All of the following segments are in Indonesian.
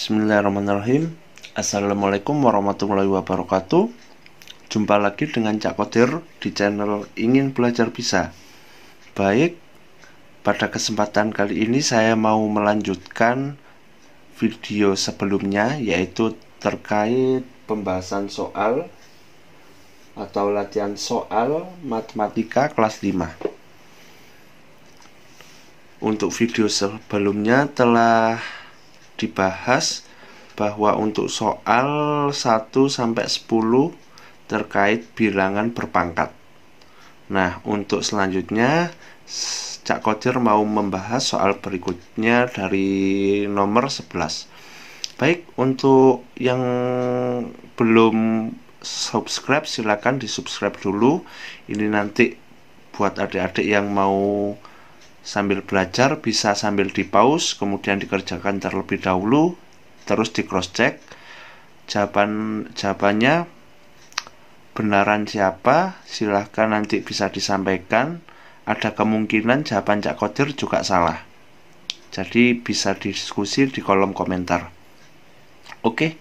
Bismillahirrahmanirrahim. Assalamualaikum warahmatullahi wabarakatuh. Jumpa lagi dengan Cak Kodir di channel Ingin Belajar Bisa. Baik, pada kesempatan kali ini saya mau melanjutkan video sebelumnya, yaitu terkait pembahasan soal atau latihan soal matematika kelas 5. Untuk video sebelumnya telah dibahas bahwa untuk soal 1 sampai 10 terkait bilangan berpangkat. Nah, untuk selanjutnya Cak Kodir mau membahas soal berikutnya dari nomor 11. Baik, untuk yang belum subscribe silakan di-subscribe dulu. Ini nanti buat adik-adik yang mau sambil belajar bisa sambil di pause, kemudian dikerjakan terlebih dahulu, terus di cross check jawabannya benaran siapa, silahkan nanti bisa disampaikan. Ada kemungkinan jawaban Cak Kodir juga salah, jadi bisa diskusi di kolom komentar. Oke,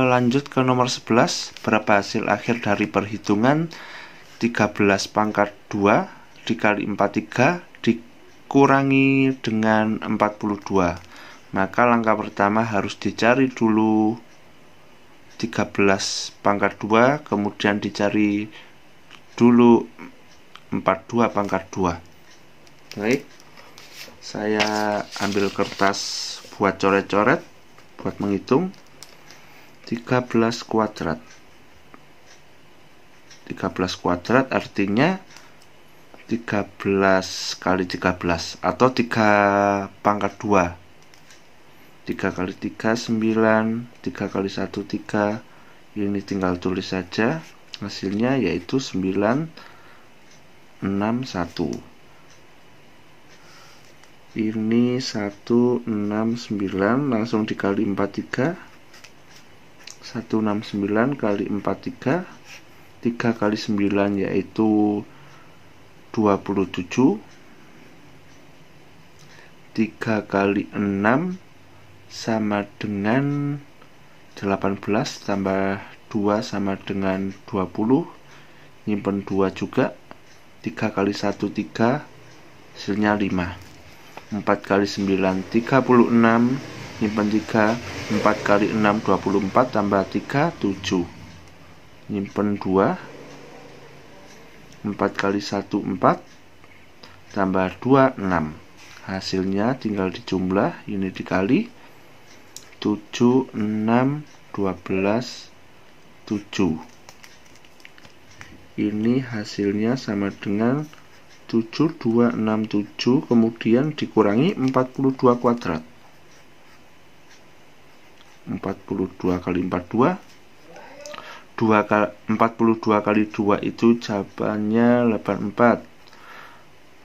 lanjut ke nomor 11. Berapa hasil akhir dari perhitungan 13 pangkat 2 dikali 43 dikurangi dengan 42. Maka langkah pertama harus dicari dulu 13 pangkat 2, kemudian dicari dulu 42 pangkat 2. Baik, saya ambil kertas buat coret-coret, buat menghitung. 13 kuadrat 13 kuadrat artinya 13 kali 13 atau 3 pangkat 2. 3 kali 3 9, 3 kali 1 3. Ini tinggal tulis saja hasilnya, yaitu 961. Ini 169 langsung dikali 43. 169 kali 43, 3 kali 9 yaitu 27. 3 kali 6 sama dengan 18, tambah 2 sama dengan 20. Nyimpen 2 juga. 3 kali 1 3, hasilnya 5. 4 kali 9 36, nyimpen 3. 4 kali 6 24, tambah 3 7. Nyimpen 2. 4 kali 1 4, tambah 2 6. Hasilnya tinggal dijumlah, ini dikali 7 6 12 7. Ini hasilnya sama dengan 7267, kemudian dikurangi 42 kuadrat. 42 kali 42, 42 kali 2 itu jawabannya 84.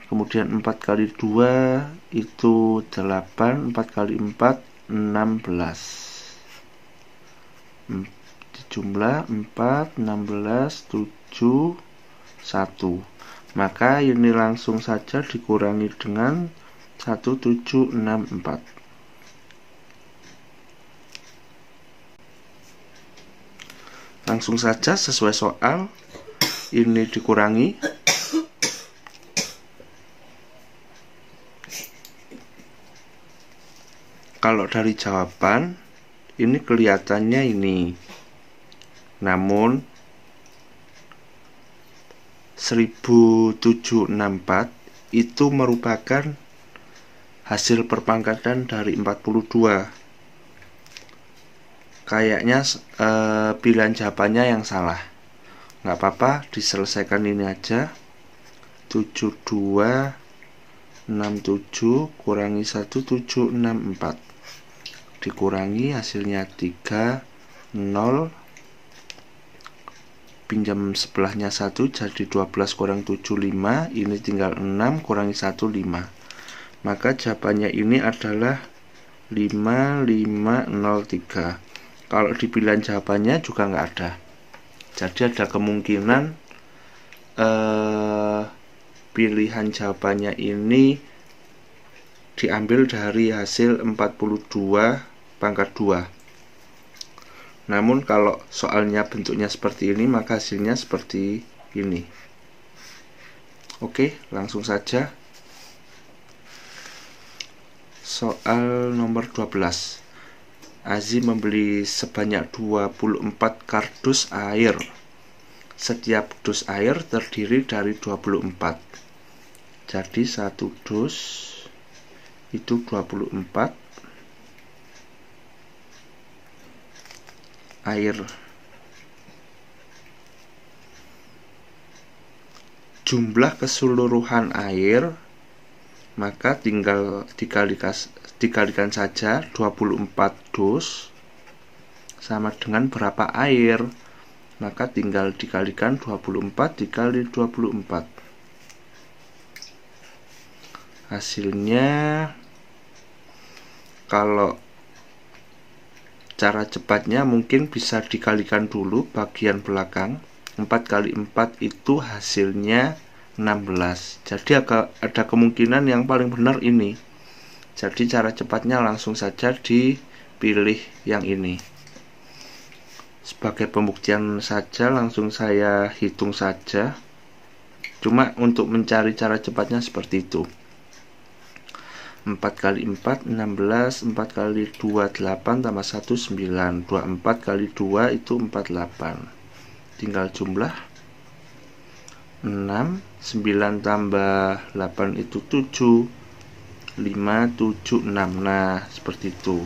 Kemudian 4 kali 2 itu 8, 4 kali 4 16. Dijumlah 4 16 7 1. Maka ini langsung saja dikurangi dengan 1764. Langsung saja sesuai soal, ini dikurangi. Kalau dari jawaban ini kelihatannya ini, namun 1764 itu merupakan hasil perpangkatan dari 42. Kayaknya pilihan jawabannya yang salah. Nggak apa-apa, diselesaikan ini aja. 7267 kurangi 1764, dikurangi hasilnya 3 0. Pinjam sebelahnya 1, jadi 12 kurang 7 5. Ini tinggal 6, kurangi 1 5. Maka jawabannya ini adalah 5503. Kalau di pilihan jawabannya juga nggak ada. Jadi ada kemungkinan pilihan jawabannya ini diambil dari hasil 42 pangkat 2. Namun kalau soalnya bentuknya seperti ini, maka hasilnya seperti ini. Oke, langsung saja. Soal nomor 12. Azi membeli sebanyak 24 kardus air. Setiap dus air terdiri dari 24. Jadi satu dus itu 24 air. Jumlah keseluruhan air, maka tinggal dikalikan saja 24 dus sama dengan berapa air, maka tinggal dikalikan 24 dikali 24. Hasilnya, kalau cara cepatnya mungkin bisa dikalikan dulu bagian belakang. 4 kali 4 itu hasilnya 16. Jadi ada kemungkinan yang paling benar ini. Jadi cara cepatnya langsung saja dipilih yang ini. Sebagai pembuktian saja langsung saya hitung saja. Cuma untuk mencari cara cepatnya seperti itu. 4 kali 4 16, 4 kali 2 8 tambah 1 9, 24 kali 2 itu 48. Tinggal jumlah 6, 9 tambah 8 itu 7, 5 7 6. Nah, seperti itu.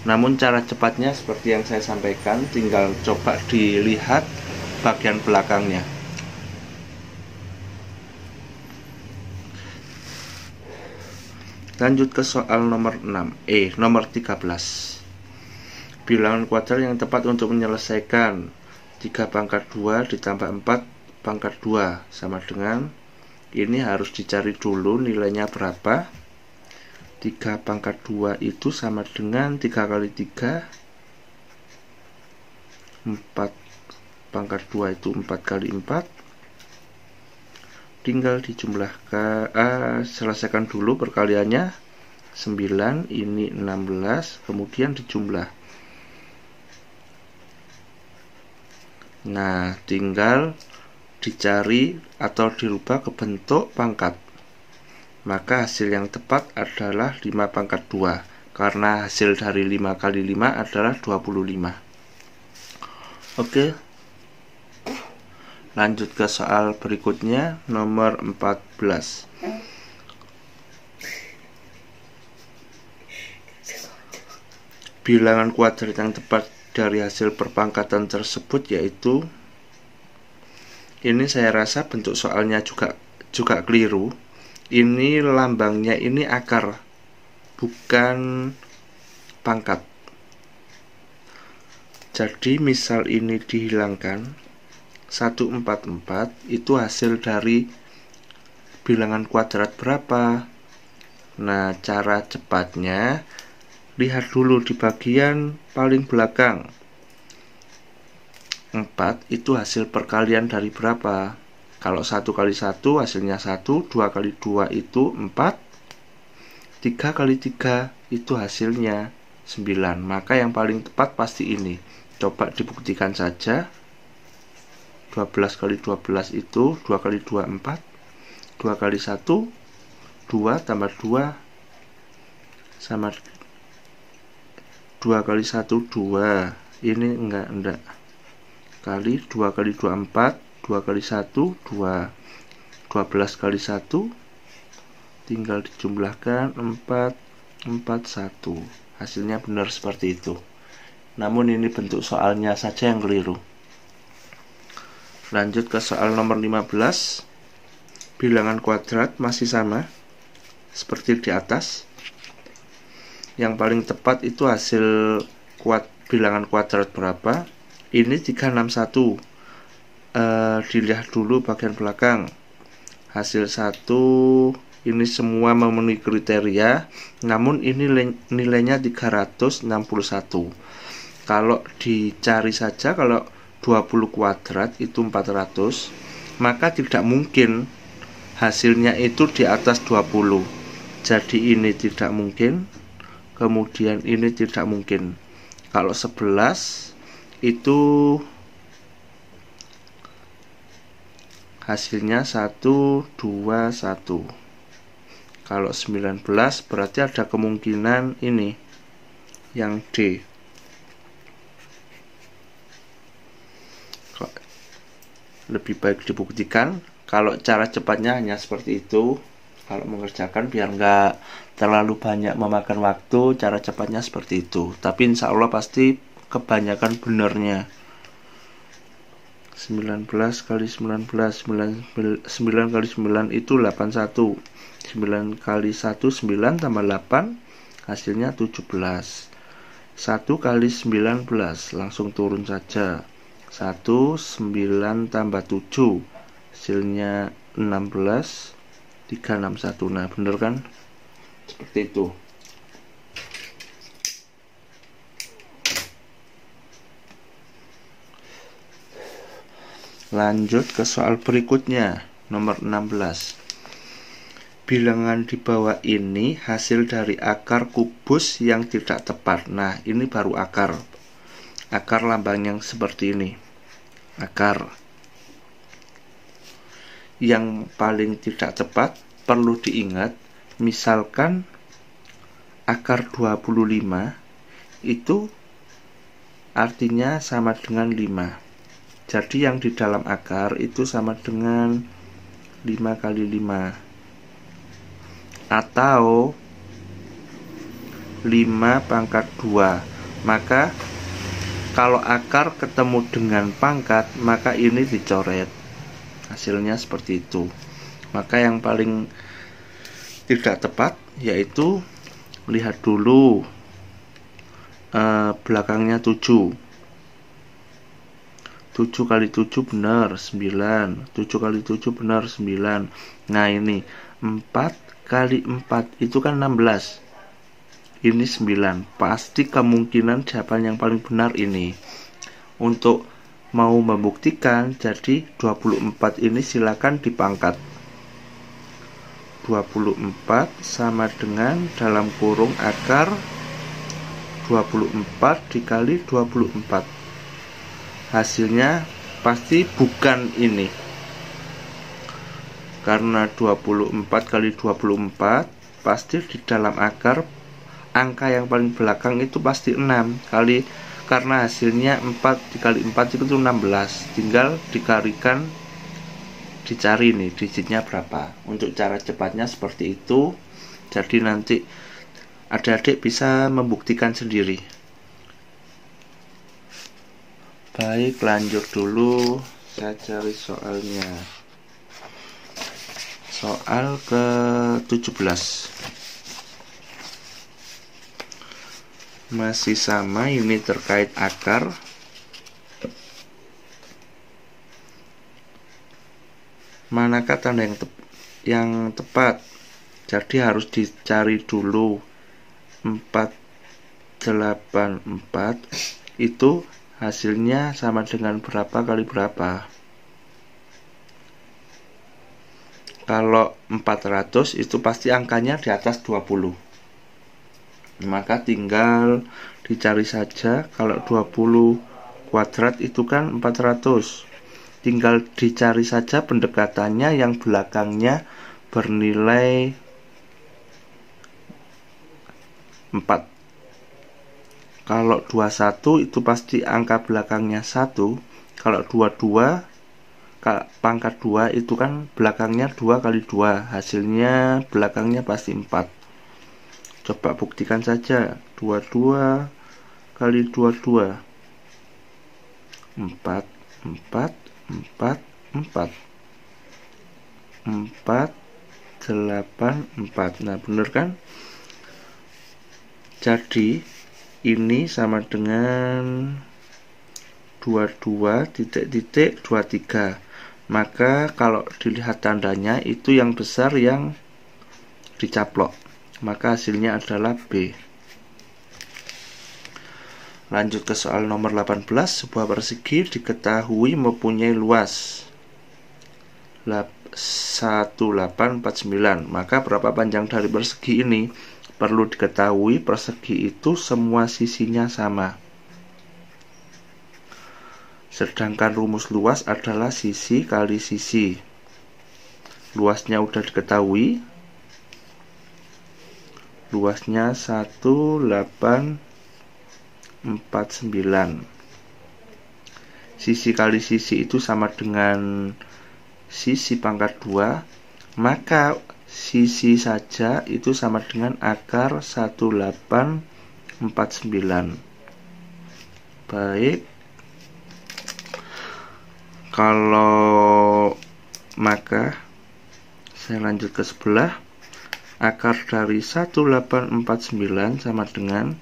Namun cara cepatnya seperti yang saya sampaikan, tinggal coba dilihat bagian belakangnya. Lanjut ke soal nomor 6, nomor 13. Bilangan kuadrat yang tepat untuk menyelesaikan 3 pangkat 2 ditambah 4 pangkat 2 sama dengan, ini harus dicari dulu nilainya berapa. 3 pangkat 2 itu sama dengan 3 kali 3, 4 pangkat 2 itu 4 kali 4. Tinggal dijumlahkan, selesaikan dulu perkaliannya. 9, ini 16, kemudian dijumlah. Nah, tinggal dicari atau dirubah ke bentuk pangkat. Maka hasil yang tepat adalah 5 pangkat 2, karena hasil dari 5 kali 5 adalah 25. Oke. Lanjut ke soal berikutnya, nomor 14. Bilangan kuadrat yang tepat dari hasil perpangkatan tersebut yaitu, ini saya rasa bentuk soalnya juga keliru. Ini lambangnya ini akar, bukan pangkat. Jadi misal ini dihilangkan, 144 itu hasil dari bilangan kuadrat berapa. Nah, cara cepatnya lihat dulu di bagian paling belakang. 4 itu hasil perkalian dari berapa. Kalau 1 kali 1 hasilnya 1, 2 kali 2 itu 4, 3 kali 3 itu hasilnya 9. Maka yang paling tepat pasti ini. Coba dibuktikan saja. 12 kali 12 itu 2 kali 2 4, 2 kali 1 2 tambah 2 sama 2 kali 1 2. Ini enggak kali 2 kali 2 4, 2 kali 1 2, 12 kali 1 tinggal dijumlahkan 4 4 1. Hasilnya benar seperti itu. Namun ini bentuk soalnya saja yang keliru. Lanjut ke soal nomor 15. Bilangan kuadrat masih sama seperti di atas. Yang paling tepat itu hasil bilangan kuadrat berapa. Ini 361. Dilihat dulu bagian belakang. Hasil 1 ini semua memenuhi kriteria, namun ini nilainya 361. Kalau dicari saja, kalau 20 kuadrat itu 400, maka tidak mungkin hasilnya itu di atas 20. Jadi ini tidak mungkin, kemudian ini tidak mungkin. Kalau 11 itu hasilnya 1, 2, 1. Kalau 19 berarti ada kemungkinan ini yang D. Lebih baik dibuktikan. Kalau cara cepatnya hanya seperti itu. Kalau mengerjakan biar nggak terlalu banyak memakan waktu, cara cepatnya seperti itu. Tapi insya Allah pasti kebanyakan benernya. 19 kali 19, 9 kali 9 itu 81. 9 kali 1 9 tambah 8 hasilnya 17. 1 kali 19 langsung turun saja. 1 9 tambah 7 hasilnya 16. 361. Nah bener kan? Seperti itu. Lanjut ke soal berikutnya, nomor 16. Bilangan di bawah ini hasil dari akar kubus yang tidak tepat. Nah ini baru akar. Akar lambang yang seperti ini. Akar yang paling tidak tepat perlu diingat, misalkan akar 25 itu artinya sama dengan 5. Jadi yang di dalam akar itu sama dengan 5 kali 5 atau 5 pangkat 2. Maka kalau akar ketemu dengan pangkat, maka ini dicoret. Hasilnya seperti itu. Maka yang paling tidak tepat yaitu lihat dulu belakangnya 7. 7 kali 7 benar 9. 7 kali 7 benar 9. Nah ini 4 kali 4 itu kan 16. Ini 9. Pasti kemungkinan jawaban yang paling benar ini. Untuk mau membuktikan, jadi 24 ini silakan dipangkat. 24 sama dengan dalam kurung akar 24 dikali 24. Hasilnya pasti bukan ini. Karena 24 kali 24 pasti di dalam akar angka yang paling belakang itu pasti 6 kali, karena hasilnya 4 dikali 4 itu 16. Tinggal dikalikan, dicari nih digitnya berapa. Untuk cara cepatnya seperti itu. Jadi nanti adik-adik bisa membuktikan sendiri. Baik, lanjut dulu. Saya cari soalnya. Soal ke-17. Masih sama, ini terkait akar. Manakah tanda yang tepat? Jadi harus dicari dulu. 484 itu hasilnya sama dengan berapa kali berapa. Kalau 400 itu pasti angkanya di atas 20. Maka tinggal dicari saja. Kalau 20 kuadrat itu kan 400. Tinggal dicari saja pendekatannya yang belakangnya bernilai 4. Kalau 21 itu pasti angka belakangnya 1. Kalau 22 pangkat 2 itu kan belakangnya 2 kali 2. Hasilnya belakangnya pasti 4. Coba buktikan saja. 22 kali 22 4 4 4 4 4 8 4. Nah bener kan? Jadi ini sama dengan 22 titik 23. Maka kalau dilihat tandanya itu yang besar yang dicaplok. Maka hasilnya adalah B. Lanjut ke soal nomor 18. Sebuah persegi diketahui mempunyai luas 1849. Maka berapa panjang dari persegi ini? perlu diketahui persegi itu semua sisinya sama. Sedangkan rumus luas adalah sisi kali sisi. Luasnya udah diketahui. Luasnya 1849. Sisi kali sisi itu sama dengan sisi pangkat 2, maka sisi saja itu sama dengan akar 1849. Baik, kalau maka saya lanjut ke sebelah. Akar dari 1849 sama dengan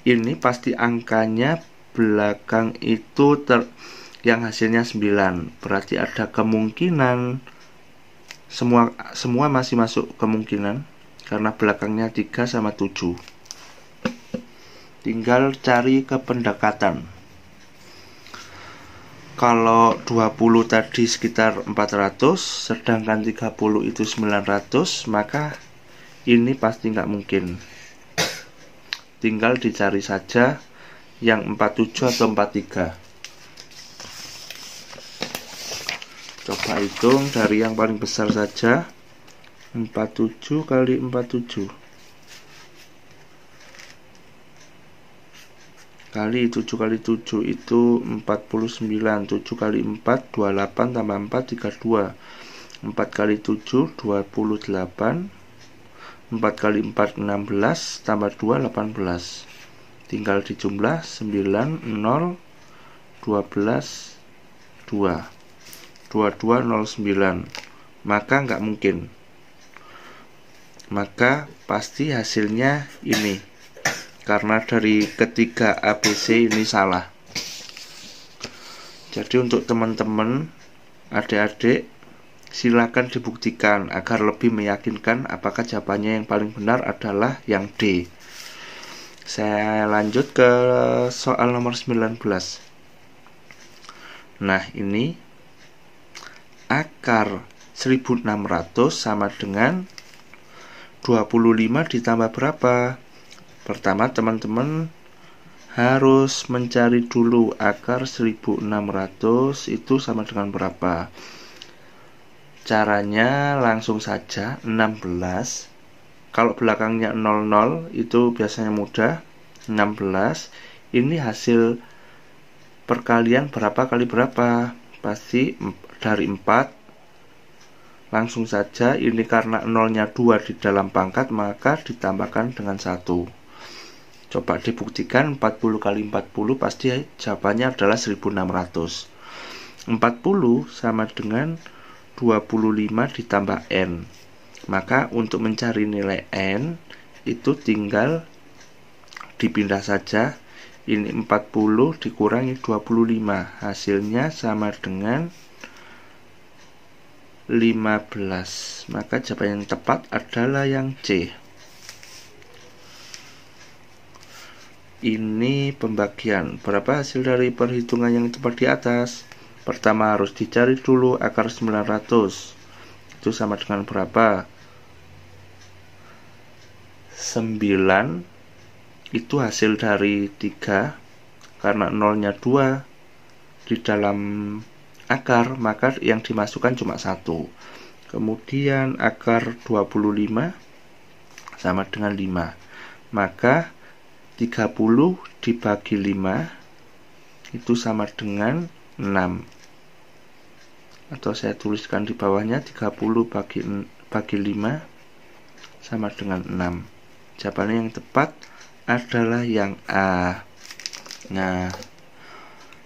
ini, pasti angkanya belakang itu yang hasilnya 9. Berarti ada kemungkinan semua masih masuk kemungkinan karena belakangnya 3 sama 7. Tinggal cari kependekatan. Kalau 20 tadi sekitar 400, sedangkan 30 itu 900, maka ini pasti nggak mungkin. Tinggal dicari saja yang 47 atau 43. Coba hitung dari yang paling besar saja. 47 kali 47 kali 7 kali 7 itu 49. 7 kali 4 28 tambah 4 32. 4 kali 7 28. 4 kali 4 16 tambah 2 18. Tinggal dijumlah 9 0 12 2 2209. Maka nggak mungkin. Maka pasti hasilnya ini, karena dari ketiga ABC ini salah. Jadi untuk teman-teman, adik-adik, silakan dibuktikan agar lebih meyakinkan apakah jawabannya yang paling benar adalah yang D. Saya lanjut ke soal nomor 19. Nah, ini akar 1600 sama dengan 25 ditambah berapa? Pertama, teman-teman harus mencari dulu akar 1600 itu sama dengan berapa. Caranya langsung saja 16. Kalau belakangnya 00 itu biasanya mudah. 16 ini hasil perkalian berapa kali berapa? Pasti dari 4. Langsung saja ini karena 0-nya 2 di dalam pangkat, maka ditambahkan dengan 1. Coba dibuktikan 40 kali 40, pasti jawabannya adalah 1600. 40 sama dengan 25 ditambah N. Maka untuk mencari nilai N itu tinggal dipindah saja. Ini 40 dikurangi 25, hasilnya sama dengan 15. Maka jawaban yang tepat adalah yang C. Ini pembagian. Berapa hasil dari perhitungan yang tepat di atas? Pertama harus dicari dulu akar 900. Itu sama dengan berapa? 9 itu hasil dari 3. Karena 0-nya 2 di dalam akar, maka yang dimasukkan cuma 1. Kemudian akar 25 sama dengan 5. Maka 30 dibagi 5 itu sama dengan 6. Atau saya tuliskan di bawahnya 30 bagi 5 sama dengan 6. Jawabannya yang tepat adalah yang A. Nah,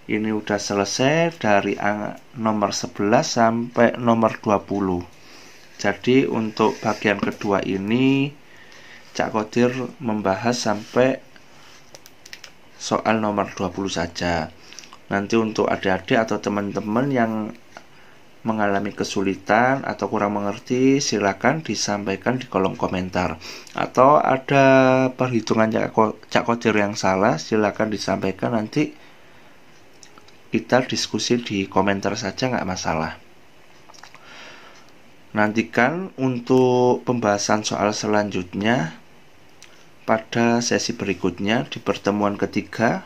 ini udah selesai dari nomor 11 sampai nomor 20. Jadi untuk bagian kedua ini Cak Kodir membahas sampai soal nomor 20 saja. Nanti untuk adik-adik atau teman-teman yang mengalami kesulitan atau kurang mengerti, silakan disampaikan di kolom komentar. Atau ada perhitungan Cak Kodir yang salah, silakan disampaikan, nanti kita diskusi di komentar saja, nggak masalah. Nantikan untuk pembahasan soal selanjutnya pada sesi berikutnya di pertemuan ketiga.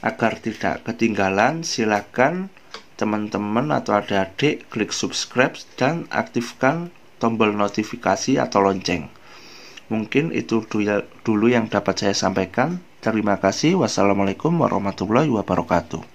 Agar tidak ketinggalan, silakan teman-teman atau adik-adik klik subscribe dan aktifkan tombol notifikasi atau lonceng. Mungkin itu dulu yang dapat saya sampaikan. Terima kasih. Wassalamualaikum warahmatullahi wabarakatuh.